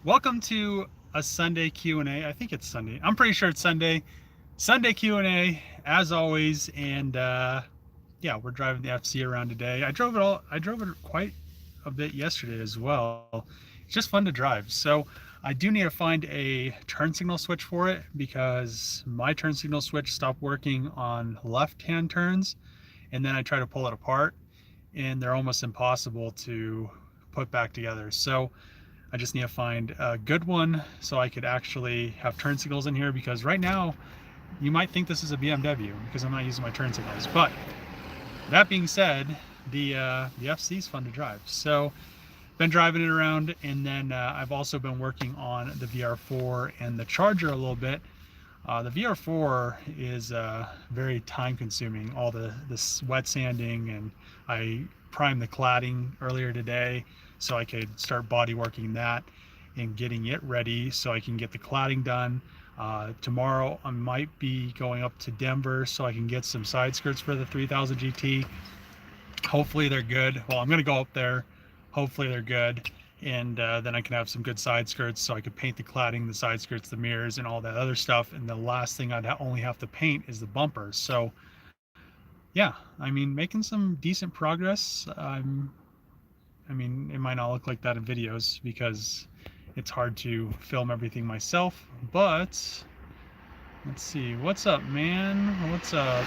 Welcome to a Sunday Q&A. I think it's Sunday. I'm pretty sure it's Sunday. Sunday Q&A as always, and yeah, we're driving the FC around today. I drove it quite a bit yesterday as well. It's just fun to drive. So I do need to find a turn signal switch for it because my turn signal switch stopped working on left-hand turns, and then I try to pull it apart, and they're almost impossible to put back together. So I just need to find a good one so I could actually have turn signals in here, because right now you might think this is a BMW because I'm not using my turn signals. But that being said, the FC is fun to drive. So been driving it around, and then I've also been working on the VR4 and the Charger a little bit. The VR4 is very time consuming, all this wet sanding, and I primed the cladding earlier today so I could start body working that and getting it ready so I can get the cladding done. Tomorrow I might be going up to Denver so I can get some side skirts for the 3000 GT. Hopefully they're good. Well, I'm going to go up there. Hopefully they're good. And then I can have some good side skirts so I could paint the cladding, the side skirts, the mirrors, and all that other stuff. And the last thing I'd only have to paint is the bumpers. So yeah, I mean, making some decent progress. I mean, it might not look like that in videos because it's hard to film everything myself, but let's see. What's up, man? What's up?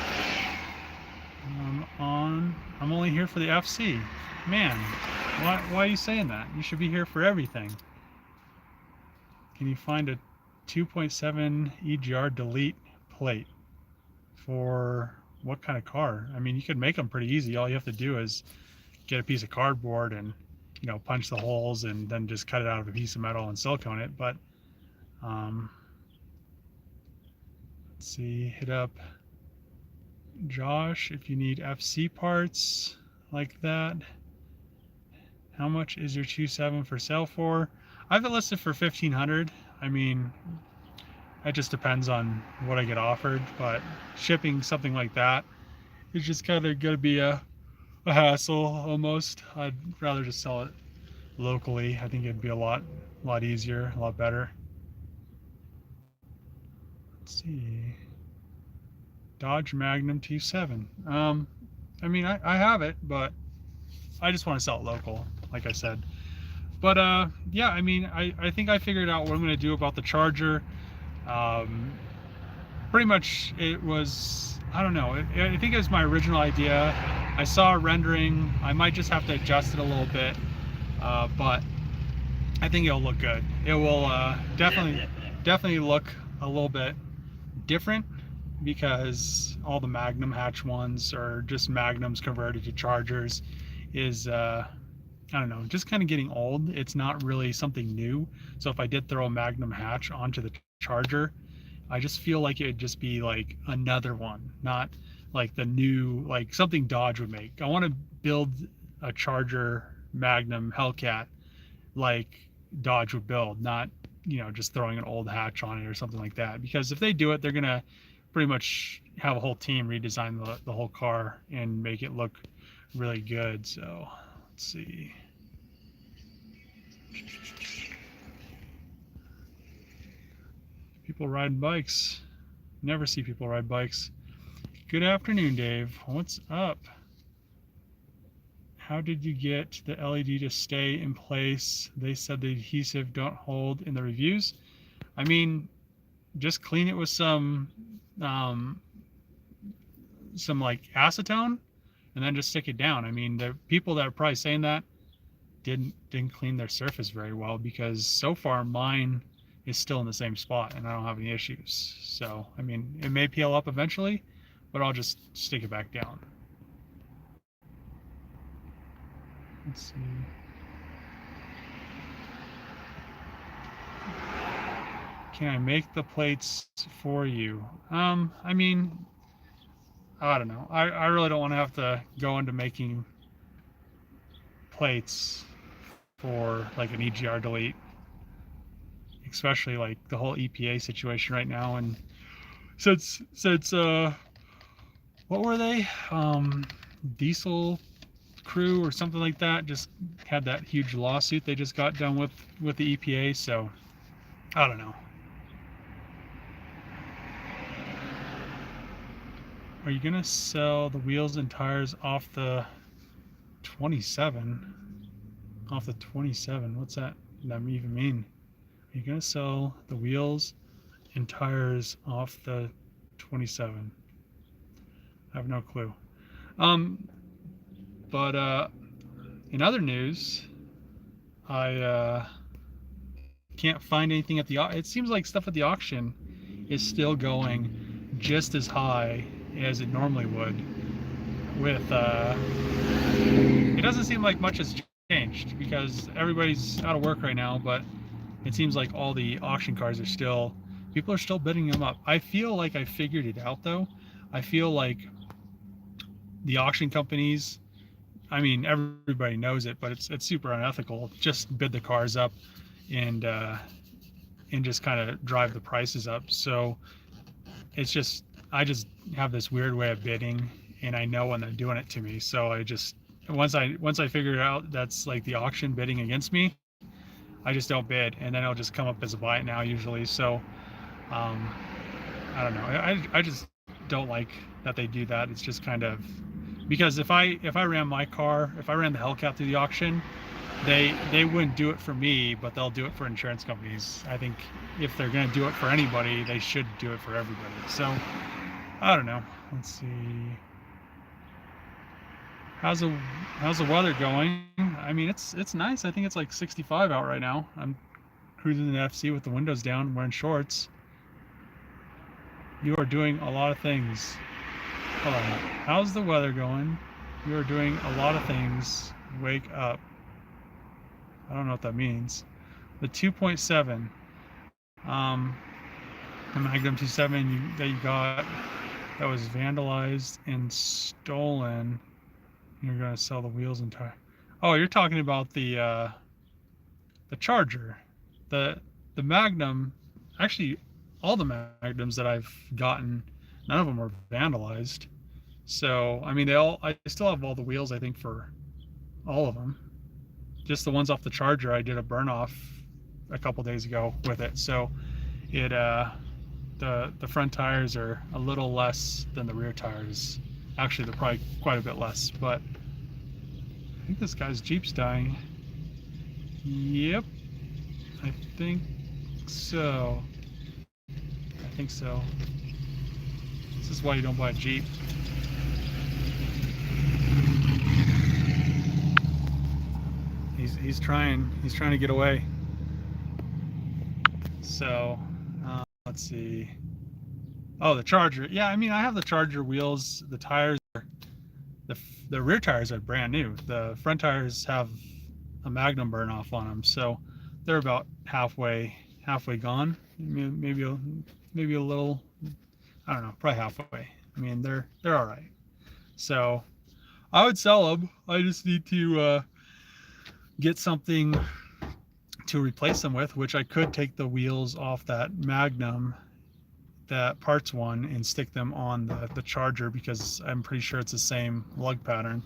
I'm only here for the FC. Man, why are you saying that? You should be here for everything. Can you find a 2.7 EGR delete plate for what kind of car? I mean, you could make them pretty easy. All you have to do is get a piece of cardboard and, you know, punch the holes and then just cut it out of a piece of metal and silicone it. But let's see, hit up Josh if you need FC parts like that. How much is your 2.7 for sale for? I have it listed for 1,500. I mean, it just depends on what I get offered, but shipping something like that is just kind of gonna be a hassle almost. I'd rather just sell it locally. I think it'd be a lot easier, a lot better. Let's see. Dodge Magnum T7. I mean, I have it, but I just want to sell it local, like I said. But yeah, I mean, I think I figured out what I'm going to do about the Charger. Pretty much it was, I don't know, I think it was my original idea. I saw a rendering. I might just have to adjust it a little bit, but I think it'll look good. It will definitely look a little bit different because all the Magnum hatch ones are just Magnums converted to Chargers. Is I don't know, just kind of getting old. It's not really something new. So if I did throw a Magnum hatch onto the Charger, I just feel like it would just be like another one, not like the new, like something Dodge would make. I want to build a Charger Magnum Hellcat like Dodge would build, not, you know, just throwing an old hatch on it or something like that. Because if they do it, they're gonna pretty much have a whole team redesign the whole car and make it look really good. So let's see. People riding bikes. Never see people ride bikes. Good afternoon, Dave. What's up? How did you get the LED to stay in place? They said the adhesive don't hold in the reviews. I mean, just clean it with some like acetone and then just stick it down. I mean, the people that are probably saying that didn't clean their surface very well, because so far mine is still in the same spot and I don't have any issues. So, I mean, it may peel up eventually, but I'll just stick it back down. Let's see. Can I make the plates for you? I mean, I don't know. I really don't want to have to go into making plates for like an EGR delete, especially like the whole EPA situation right now. And since what were they? Diesel crew or something like that just had that huge lawsuit they just got done with the EPA. So I don't know. Are you gonna sell the wheels and tires off the 27? Off the 27? What's that even mean? Are you gonna sell the wheels and tires off the 27? I have no clue. But in other news, I can't find anything at the. It seems like stuff at the auction is still going just as high as it normally would. With it doesn't seem like much has changed because everybody's out of work right now, but it seems like all the auction cars are still. People are still bidding them up. I feel like I figured it out though. I feel like the auction companies, I mean, everybody knows it, but it's super unethical. Just bid the cars up and just kind of drive the prices up. So it's just, I just have this weird way of bidding, and I know when they're doing it to me. So I just, once I figure it out that's like the auction bidding against me, I just don't bid, and then I'll just come up as a buy it now usually. So I don't know. I just don't like that they do that. It's just kind of, because if I ran my car, if I ran the Hellcat through the auction, they wouldn't do it for me, but they'll do it for insurance companies. I think if they're going to do it for anybody, they should do it for everybody. So I don't know. Let's see. How's the weather going? I mean, it's nice. I think it's like 65 out right now. I'm cruising the FC with the windows down, wearing shorts. You are doing a lot of things. Hold on. How's the weather going? You are doing a lot of things. Wake up. I don't know what that means. The 2.7. The Magnum 27 that you got that was vandalized and stolen. You're gonna sell the wheels and tire. Oh, you're talking about the Charger, the Magnum. Actually, all the Magnums that I've gotten, none of them are vandalized. So I mean, I still have all the wheels, I think, for all of them. Just the ones off the Charger, I did a burn off a couple days ago with it. So it the front tires are a little less than the rear tires. Actually, they're probably quite a bit less, but I think this guy's Jeep's dying. Yep, I think so. I think so. This is why you don't buy a Jeep. He's trying to get away. So let's see. Oh, the Charger. Yeah, I mean, I have the Charger wheels. The tires are, the rear tires are brand new. The front tires have a Magnum burn off on them, so they're about halfway gone. Maybe a little. I don't know, probably halfway. I mean, they're all right. So I would sell them. I just need to get something to replace them with, which I could take the wheels off that Magnum, that parts one, and stick them on the Charger, because I'm pretty sure it's the same lug pattern.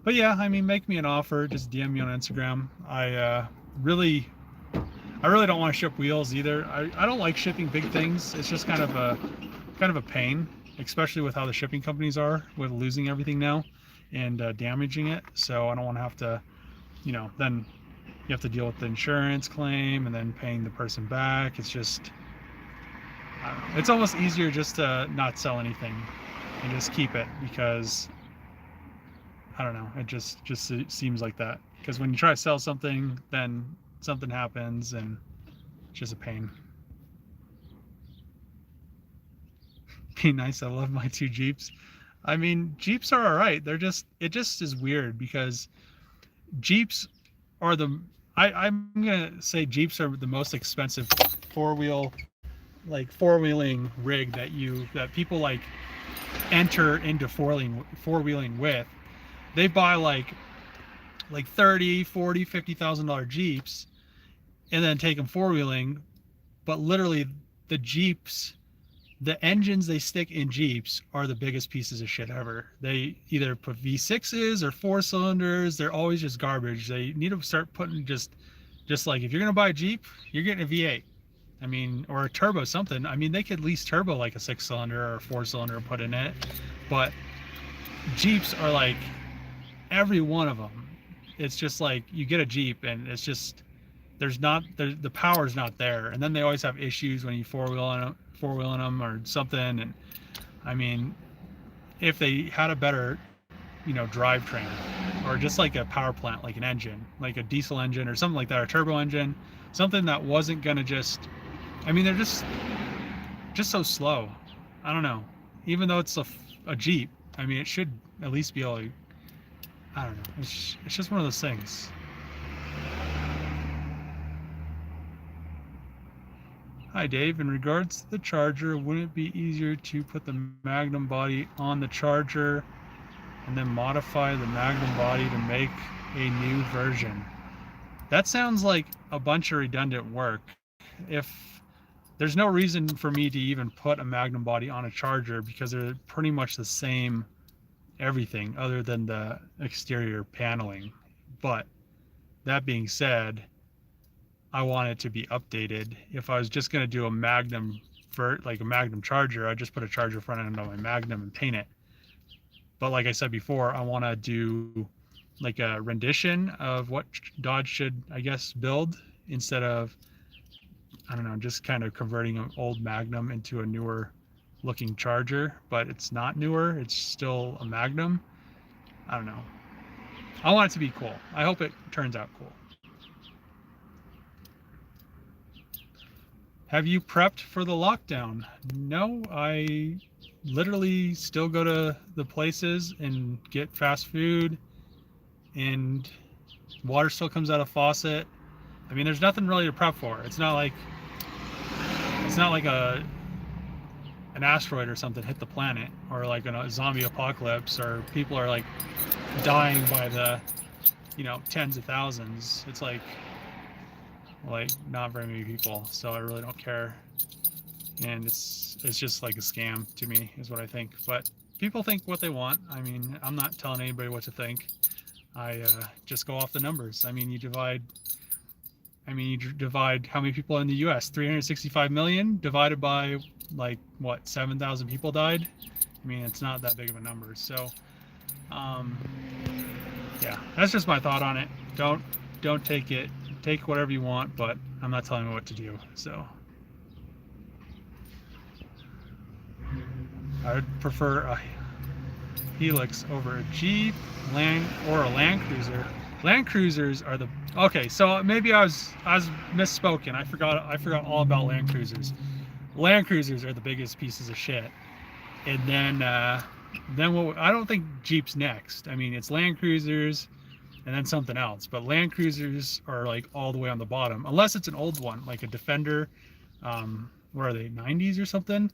But yeah, I mean, make me an offer. Just DM me on Instagram. I really don't want to ship wheels either. I don't like shipping big things. It's just kind of a pain, especially with how the shipping companies are with losing everything now and damaging it. So I don't want to have to, then you have to deal with the insurance claim and then paying the person back. It's just, I don't know. It's almost easier just to not sell anything and just keep it, because I don't know, it just seems like that. Because when you try to sell something, then something happens and it's just a pain. Be nice. I love my two Jeeps. I mean, Jeeps are all right. It just is weird because Jeeps are I'm gonna say Jeeps are the most expensive four-wheeling rig that people like enter into four-wheeling with. They buy like $30,000, $40,000, $50,000 Jeeps and then take them four-wheeling, but literally the Jeeps the engines they stick in Jeeps are the biggest pieces of shit ever. They either put V6s or 4 cylinders. They're always just garbage. They need to start putting just like, if you're gonna buy a Jeep, you're getting a V8. I mean, or a turbo something. I mean, they could at least turbo like a 6-cylinder or a 4-cylinder put in it. But Jeeps are like, every one of them, it's just like you get a Jeep and it's just, the power's not there. And then they always have issues when you four-wheeling them or something. And I mean, if they had a better, drivetrain, or just like a power plant, like an engine, like a diesel engine or something like that, or a turbo engine, something that wasn't gonna I mean, they're just so slow. I don't know. Even though it's a Jeep, I mean, it should at least be able to, I don't know. It's just one of those things. Hi Dave, in regards to the charger, wouldn't it be easier to put the Magnum body on the charger and then modify the Magnum body to make a new version? That sounds like a bunch of redundant work. If there's no reason for me to even put a Magnum body on a charger, because they're pretty much the same everything other than the exterior paneling. But that being said, I want it to be updated. If I was just going to do a Magnum like a Magnum charger, I'd just put a charger front end on my Magnum and paint it. But like I said before, I want to do like a rendition of what Dodge should, I guess, build, instead of, I don't know, just kind of converting an old Magnum into a newer looking charger. But it's not newer, it's still a Magnum. I don't know. I want it to be cool. I hope it turns out cool. Have you prepped for the lockdown? No, I literally still go to the places and get fast food, and water still comes out of faucet. I mean, there's nothing really to prep for. It's not like an asteroid or something hit the planet, or like a zombie apocalypse, or people are like dying by the tens of thousands. It's like not very many people, so I really don't care. And it's just like a scam to me, is what I think. But people think what they want. I mean, I'm not telling anybody what to think. I just go off the numbers. I mean, you divide how many people are in the US, 365 million divided by like what, 7,000 people died. I mean, it's not that big of a number. So yeah, that's just my thought on it. Don't take whatever you want, but I'm not telling you what to do. So I would prefer a Helix over a Jeep, or a Land Cruiser. Land Cruisers are the, okay, so maybe I was misspoken. I forgot all about Land Cruisers. Land Cruisers are the biggest pieces of shit. And then what, I don't think Jeep's next. I mean, it's Land Cruisers and then something else, but Land Cruisers are like all the way on the bottom, unless it's an old one, like a Defender. What are they, 90s or something?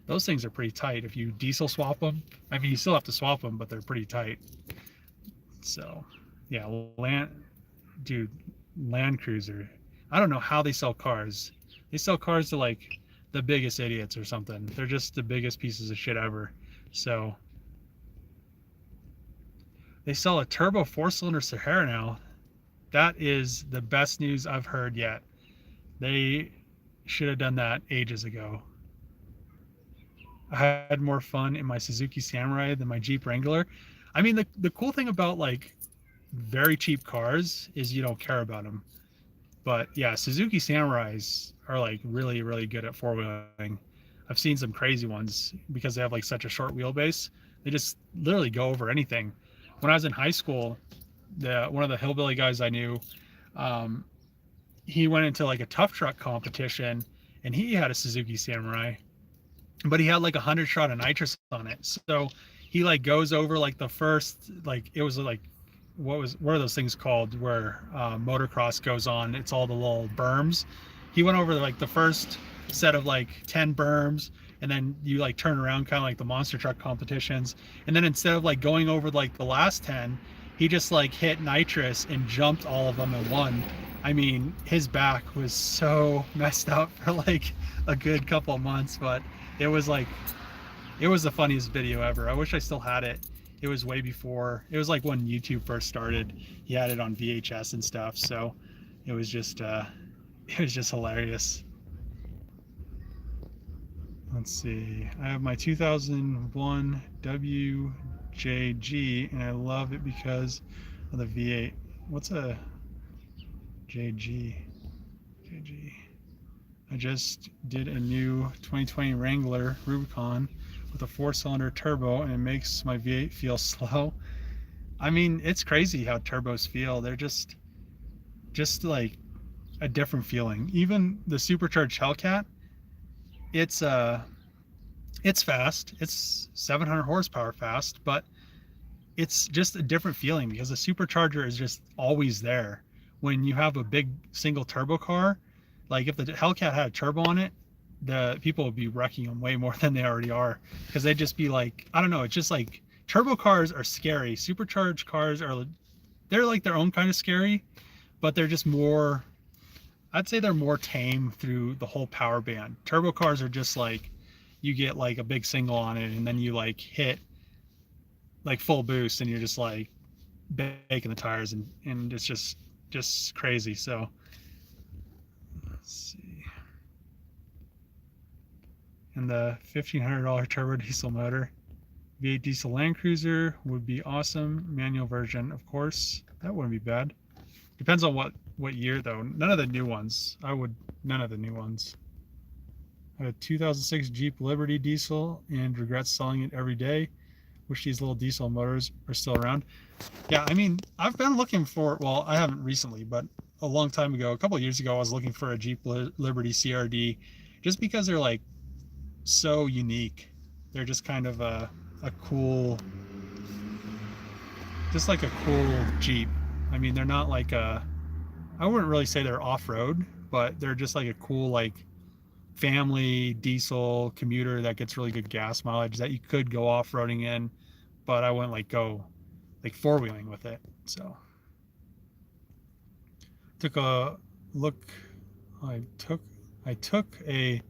Those things are pretty tight if you diesel swap them. I mean, you still have to swap them, but they're pretty tight. So yeah, Land Cruiser. I don't know how they sell cars. They sell cars to like the biggest idiots or something. They're just the biggest pieces of shit ever. So they sell a turbo 4-cylinder Sahara now. That is the best news I've heard yet. They should have done that ages ago. I had more fun in my Suzuki Samurai than my Jeep Wrangler. I mean, the cool thing about like very cheap cars is you don't care about them. But yeah, Suzuki Samurais are like really, really good at four-wheeling. I've seen some crazy ones because they have like such a short wheelbase. They just literally go over anything. When I was in high school, one of the hillbilly guys I knew, he went into like a tough truck competition, and he had a Suzuki Samurai, but he had like 100 shot of nitrous on it. So he like goes over like the first, like it was like, what are those things called where motocross goes on? It's all the little berms. He went over like the first set of like 10 berms, and then you like turn around, kind of like the monster truck competitions, and then instead of like going over like the last 10, he just like hit nitrous and jumped all of them and won. I mean, his back was so messed up for like a good couple of months, but It was like, it was the funniest video ever. I wish I still had it. It was way before. It was like when YouTube first started. He had it on VHS and stuff. So it was just hilarious. Let's see. I have my 2001 WJG, and I love it because of the V8. What's a JG? JG. I just did a new 2020 Wrangler Rubicon with a 4-cylinder turbo, and it makes my V8 feel slow. I mean, it's crazy how turbos feel. They're just like a different feeling. Even the supercharged Hellcat, it's fast. It's 700 horsepower fast, but it's just a different feeling because the supercharger is just always there. When you have a big single turbo car, like if the Hellcat had a turbo on it, the people would be wrecking them way more than they already are, because they'd just be like, I don't know, it's just like turbo cars are scary. Supercharged cars are, they're like their own kind of scary, but they're just more, I'd say they're more tame through the whole power band. Turbo cars are just like, you get like a big single on it and then you like hit like full boost and you're just like baking the tires, and it's just crazy. So let's see. And the $1,500 turbo diesel motor, V8 diesel Land Cruiser would be awesome. Manual version, of course, that wouldn't be bad. Depends on what year though. None of the new ones. None of the new ones. I had a 2006 Jeep Liberty diesel and regret selling it every day. Wish these little diesel motors are still around. Yeah, I mean, I've been looking for, well, I haven't recently, but a long time ago, a couple of years ago, I was looking for a Jeep Liberty CRD, just because they're like so unique. They're just kind of a cool, just like a cool Jeep. I mean, they're not like I wouldn't really say they're off-road, but they're just like a cool, like, family diesel commuter that gets really good gas mileage that you could go off-roading in, but I wouldn't like go like four-wheeling with it. So took a look. I took a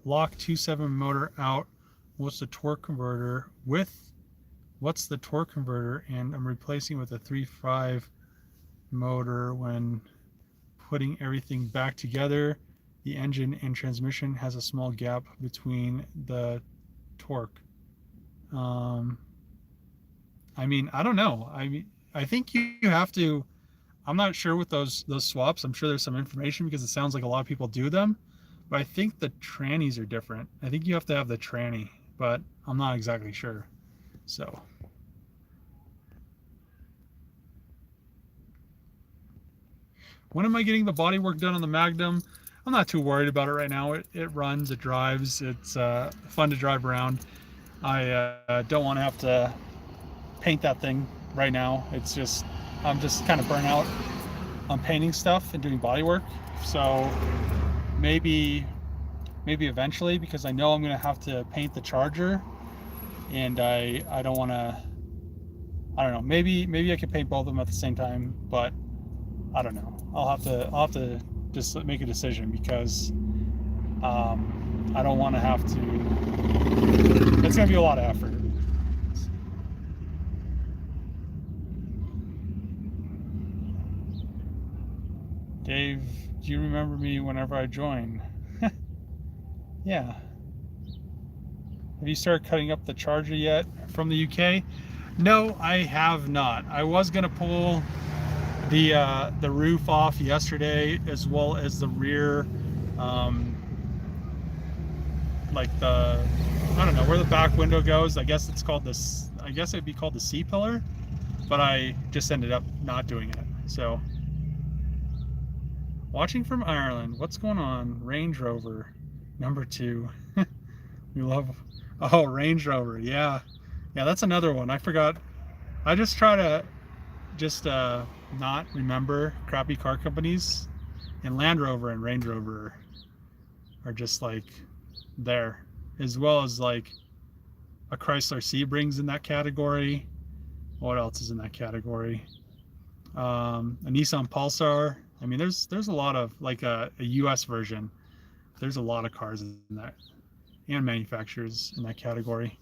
Lock 2.7 motor out. What's the torque converter and I'm replacing with a 3.5 motor. When putting everything back together, the engine and transmission has a small gap between the torque. I mean, I don't know. I think you have to, I'm not sure with those swaps. I'm sure there's some information because it sounds like a lot of people do them, but I think the trannies are different. I think you have to have the tranny, but I'm not exactly sure. So when am I getting the body work done on the Magnum? I'm not too worried about it right now. It runs, it drives, it's fun to drive around. I don't want to have to paint that thing right now. It's just, I'm just kind of burnt out on painting stuff and doing body work. So maybe eventually, because I know I'm going to have to paint the Charger, and I don't want to, I don't know, maybe I could paint both of them at the same time, but I don't know. I'll have to just make a decision, because I don't want to have to, it's going to be a lot of effort. Dave, do you remember me whenever I join? Yeah. Have you started cutting up the Charger yet from the UK? No, I have not. I was going to pull the roof off yesterday, as well as the rear, like the, I don't know where the back window goes. I guess it's called this, I guess it'd be called the C-pillar, but I just ended up not doing it. So watching from Ireland, what's going on? Range Rover number 2. We love, oh, Range Rover. Yeah, that's another one. I forgot. I just try to not remember crappy car companies, and Land Rover and Range Rover are just like there, as well as like a Chrysler Sebring's in that category. What else is in that category? A Nissan Pulsar. I mean, there's a lot of, like a US version. There's a lot of cars in that. and manufacturers in that category.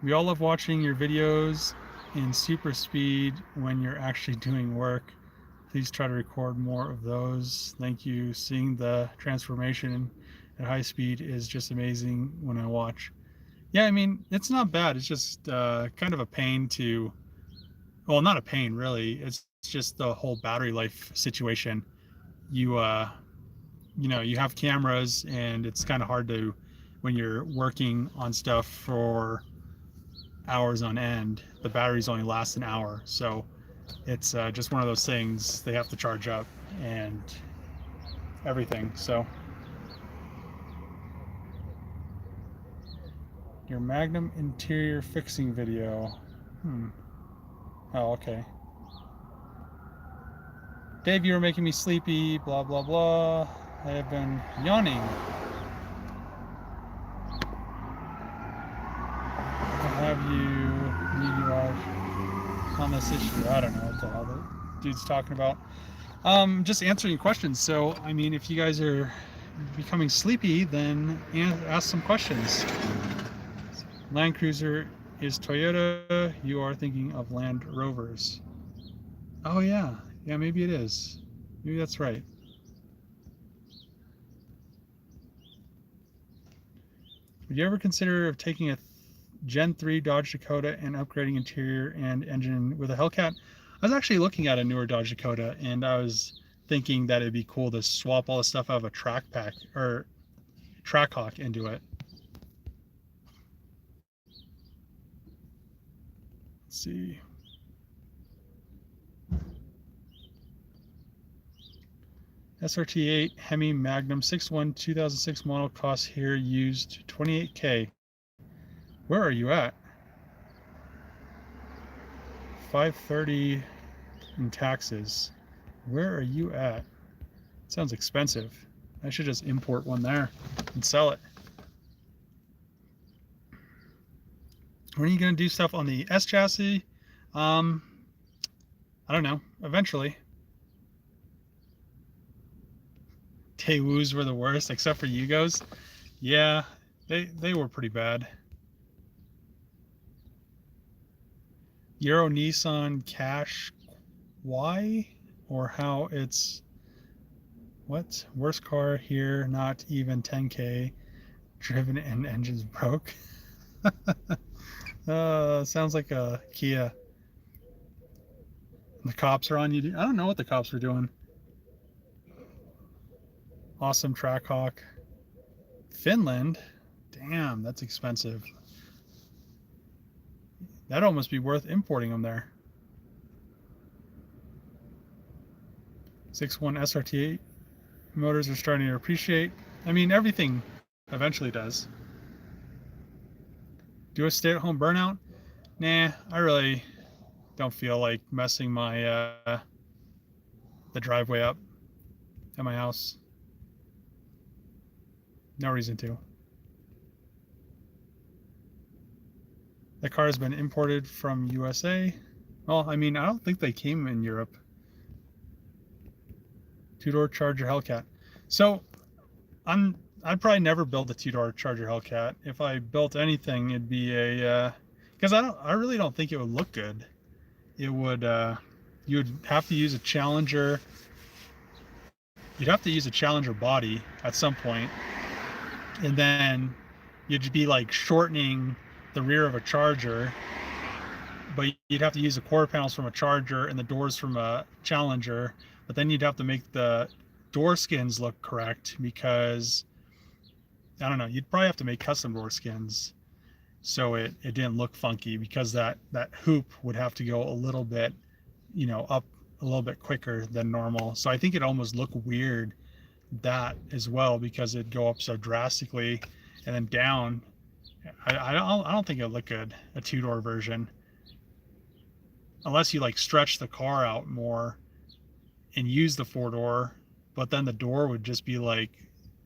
We all love watching your videos in super speed when you're actually doing work. Please try to record more of those. Thank you. Seeing the transformation at high speed is just amazing when I watch. Yeah, I mean, it's not bad. It's just kind of a pain to, well, not a pain really. It's just the whole battery life situation. You you have cameras, and it's kind of hard to, when you're working on stuff for hours on end, the batteries only last an hour. So it's just one of those things. They have to charge up and everything. So your Magnum interior fixing video. Oh, okay. Dave, you were making me sleepy, blah, blah, blah. I have been yawning. Have you on this issue? I don't know what the hell the dude's talking about. Just answering questions. So, I mean, if you guys are becoming sleepy, then ask some questions. Land Cruiser is Toyota. You are thinking of Land Rovers. Oh yeah, yeah, maybe it is. Maybe that's right. Would you ever consider taking a Gen 3 Dodge Dakota and upgrading interior and engine with a Hellcat? I was actually looking at a newer Dodge Dakota, and I was thinking that it'd be cool to swap all the stuff out of a track pack or Trackhawk into it. Let's see. SRT8 Hemi Magnum 6.1 2006 model, cost here used $28K. Where are you at? $530 in taxes. Where are you at? Sounds expensive. I should just import one there and sell it. When are you going to do stuff on the S chassis? I don't know. Eventually. Daewoo's were the worst, except for Yugos. Yeah, they were pretty bad. Euro Nissan Cash Y, or how it's what? Worst car here, not even 10K, driven and engines broke. Sounds like a Kia. The cops are on you. I don't know what the cops were doing. Awesome Trackhawk. Finland? Damn, that's expensive. That'd almost be worth importing them there. 6.1 SRT8 motors are starting to appreciate. I mean, everything eventually does. Do a stay-at-home burnout? Nah, I really don't feel like messing my the driveway up at my house. No reason to. The car has been imported from USA. Well, I mean, I don't think they came in Europe. Two-door Charger Hellcat. So I'd probably never build a two-door Charger Hellcat. If I built anything, it'd be a because I really don't think it would look good. It would you'd have to use a Challenger. You'd have to use a Challenger body at some point, and then you'd be like shortening the rear of a Charger, but you'd have to use the quarter panels from a Charger and the doors from a Challenger, but then you'd have to make the door skins look correct, because I don't know, you'd probably have to make custom door skins so it didn't look funky, because that hoop would have to go a little bit, you know, up a little bit quicker than normal. So I think it almost looked weird, that as well, because it'd go up so drastically and then down. I don't think it'll look good, a two-door version, unless you like stretch the car out more and use the four-door, but then the door would just be like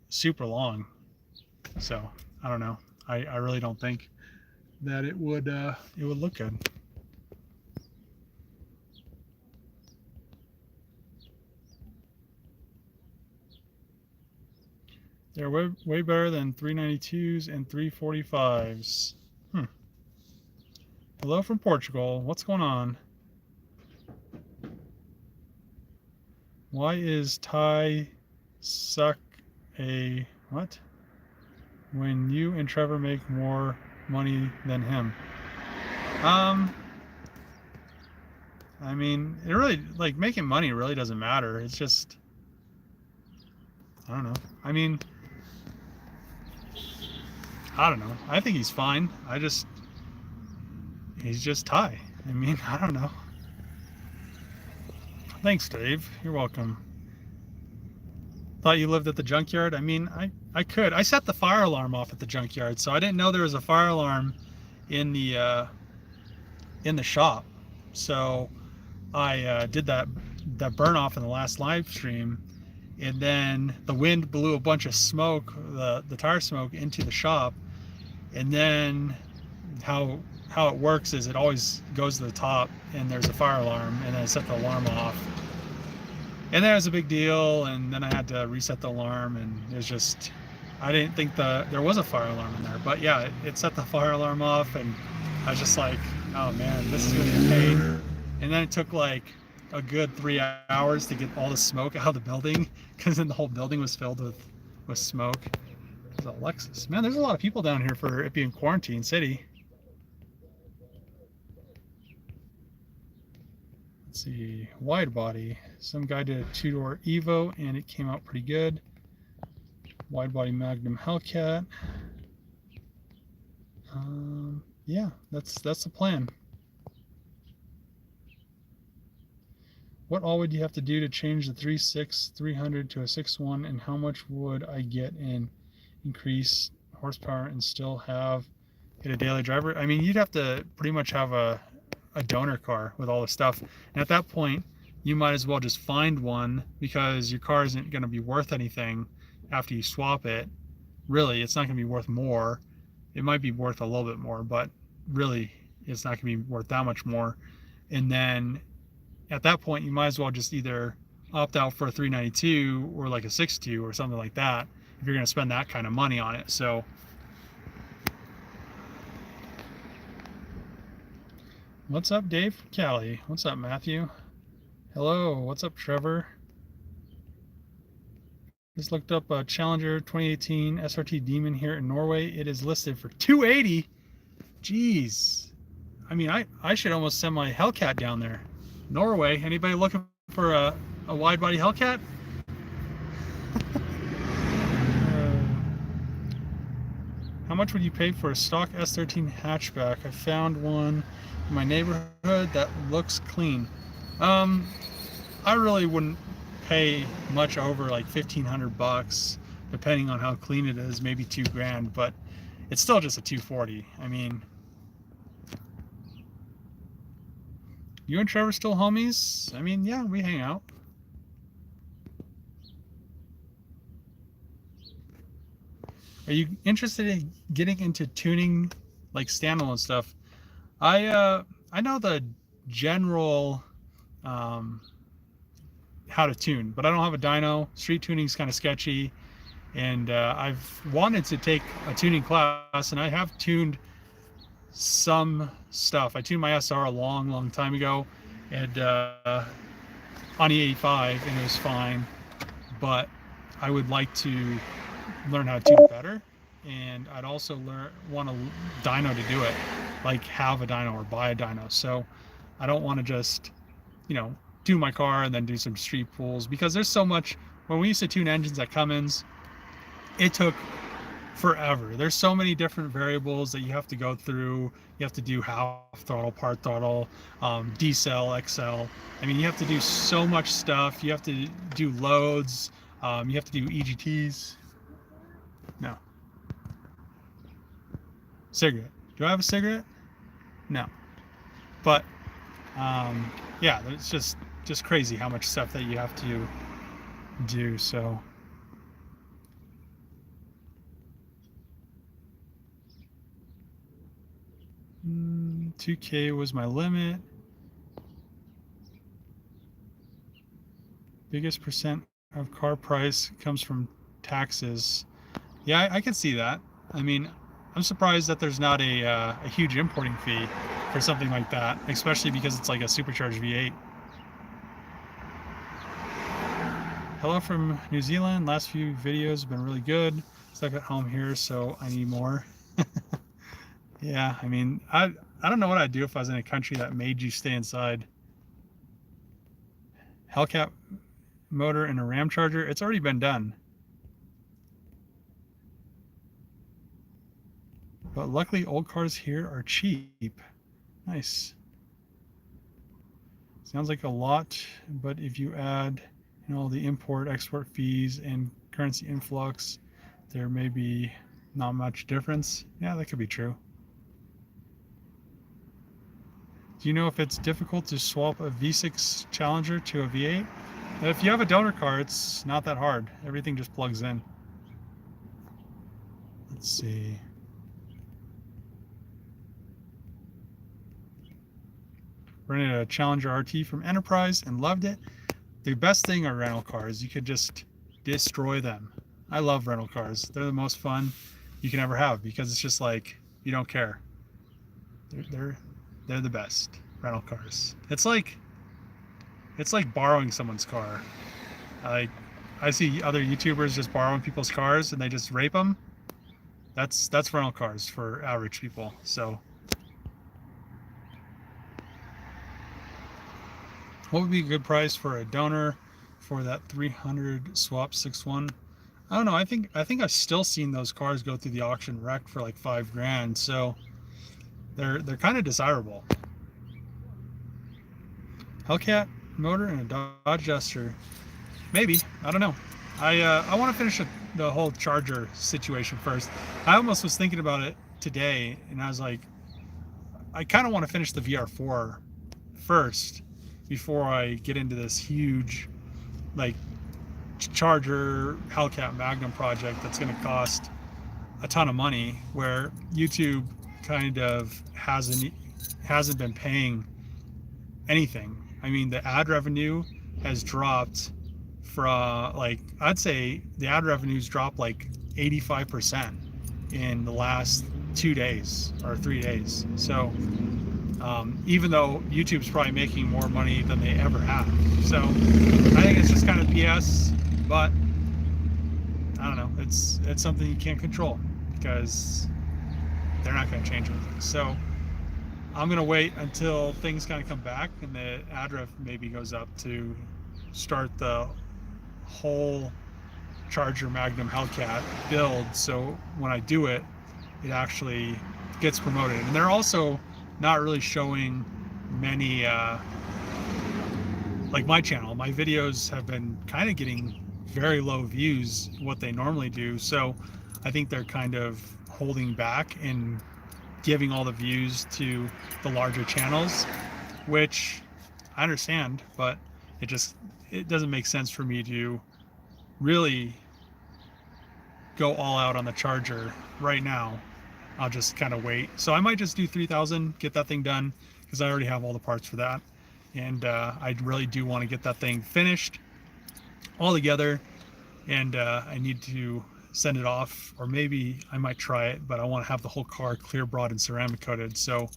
super long. So I don't know. I really don't think that it would look good. They're way better than 392s and 345s. Hello from Portugal. What's going on? Why is Ty suck a what? When you and Trevor make more money than him? I mean, it really, like, making money really doesn't matter. It's just, I don't know. I mean, I don't know. I think he's fine. He's just Ty. I mean, I don't know. Thanks, Dave. You're welcome. Thought you lived at the junkyard? I mean, I could. I set the fire alarm off at the junkyard, so I didn't know there was a fire alarm in the shop. So I did that burn off in the last live stream, and then the wind blew a bunch of smoke, the tire smoke, into the shop. And then how it works is it always goes to the top, and there's a fire alarm, and then I set the alarm off. And that was a big deal, and then I had to reset the alarm, and it was just, I didn't think there was a fire alarm in there. But yeah, it set the fire alarm off, and I was just like, oh man, this is gonna be a pain. And then it took like a good 3 hours to get all the smoke out of the building, because then the whole building was filled with smoke. There's Alexis. Man, there's a lot of people down here for it being quarantine city. Let's see, wide body. Some guy did a 2-door Evo and it came out pretty good. Wide body Magnum Hellcat. Yeah, that's the plan. What all would you have to do to change the 3.6 300 to a 6.1, and how much would I get in increase horsepower and still get a daily driver? I mean, you'd have to pretty much have a donor car with all the stuff, and at that point you might as well just find one, because your car isn't going to be worth anything after you swap it. Really, it's not going to be worth more. It might be worth a little bit more, but really it's not going to be worth that much more. And then at that point you might as well just either opt out for a 392 or like a 6.2 or something like that, if you're going to spend that kind of money on it. So what's up, Dave? Callie. What's up, Matthew? Hello. What's up, Trevor? Just looked up a Challenger 2018 SRT Demon here in Norway. It is listed for $280. Jeez. I mean, I should almost send my Hellcat down there. Norway. Anybody looking for a wide body Hellcat? How much would you pay for a stock S13 hatchback? I found one in my neighborhood that looks clean. I really wouldn't pay much over like $1,500, depending on how clean it is, maybe $2,000, but it's still just a 240. I mean, you and Trevor still homies? I mean, yeah, we hang out. Are you interested in getting into tuning, like standalone stuff? I know the general how to tune, but I don't have a dyno. Street tuning is kind of sketchy, and I've wanted to take a tuning class, and I have tuned some stuff. I tuned my SR a long time ago, and on E85, and it was fine, but I would like to learn how to tune better, and I'd also want a dyno to do it, like have a dyno or buy a dyno. So I don't want to just, tune my car and then do some street pulls, because there's so much. When we used to tune engines at Cummins, it took forever. There's so many different variables that you have to go through. You have to do half throttle, part throttle, decel, XL. I mean, you have to do so much stuff. You have to do loads. You have to do EGTs. No. Cigarette. Do I have a cigarette? No. But yeah, it's just crazy how much stuff that you have to do. So $2,000 was my limit. Biggest percent of car price comes from taxes. Yeah, I can see that. I mean, I'm surprised that there's not a huge importing fee for something like that, especially because it's like a supercharged V8. Hello from New Zealand. Last few videos have been really good. Stuck at home here, so I need more. Yeah, I mean, I don't know what I'd do if I was in a country that made you stay inside. Hellcat motor and a Ram charger. It's already been done. But luckily old cars here are cheap. Nice. Sounds like a lot, but if you add, you know, the import export fees and currency influx, there may be not much difference. Yeah, that could be true. Do you know if it's difficult to swap a V6 Challenger to a V8? If you have a donor car, it's not that hard. Everything just plugs in. Let's see. Rented a Challenger RT from Enterprise and loved it. The best thing are rental cars. You could just destroy them. I love rental cars. They're the most fun you can ever have because it's just like you don't care. They're the best rental cars. It's like borrowing someone's car. I see other YouTubers just borrowing people's cars and they just rape them. That's rental cars for average people. So what would be a good price for a donor for that 300 swap 6.1? I don't know. I think I've still seen those cars go through the auction wrecked for like $5,000. So they're kind of desirable. Hellcat motor and a Dodge Duster. Maybe. I don't know. I want to finish the whole charger situation first. I almost was thinking about it today, and I was like, I kind of want to finish the VR4 first before I get into this huge, like, charger Hellcat Magnum project that's going to cost a ton of money, where YouTube kind of hasn't been paying anything. I mean, the ad revenue has dropped from, like, I'd say the ad revenue's dropped like 85% in the last 2 days or 3 days. So even though YouTube's probably making more money than they ever have. So I think it's just kind of BS, but I don't know. It's something you can't control because they're not going to change anything. So I'm going to wait until things kind of come back and the ad rev maybe goes up to start the whole Charger Magnum Hellcat build. So when I do it, it actually gets promoted. And they're also not really showing many, like my channel, my videos have been kind of getting very low views, what they normally do. So I think they're kind of holding back and giving all the views to the larger channels, which I understand, but it doesn't make sense for me to really go all out on the Charger right now. I'll just kind of wait. So I might just do 3,000, get that thing done, because I already have all the parts for that. And I really do want to get that thing finished all together. And I need to send it off, or maybe I might try it, but I want to have the whole car clear brought and ceramic coated so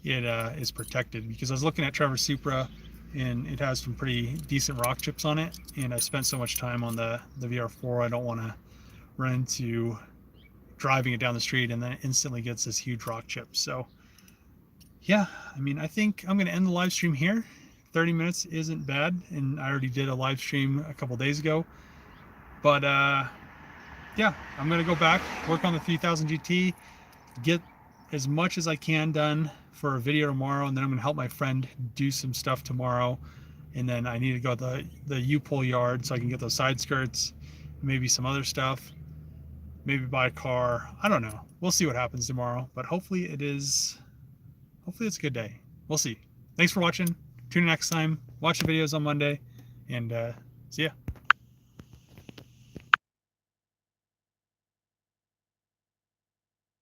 it is protected. Because I was looking at Trevor Supra and it has some pretty decent rock chips on it. And I spent so much time on the VR4, I don't want to run into driving it down the street and then it instantly gets this huge rock chip. So yeah, I mean, I think I'm going to end the live stream here. 30 minutes isn't bad, and I already did a live stream a couple days ago. But yeah, I'm going to go back, work on the 3000 GT, get as much as I can done for a video tomorrow, and then I'm going to help my friend do some stuff tomorrow. And then I need to go to the U-Pull yard so I can get those side skirts, maybe some other stuff. Maybe buy a car. I don't know. We'll see what happens tomorrow. But hopefully it's a good day. We'll see. Thanks for watching. Tune in next time. Watch the videos on Monday. And see ya.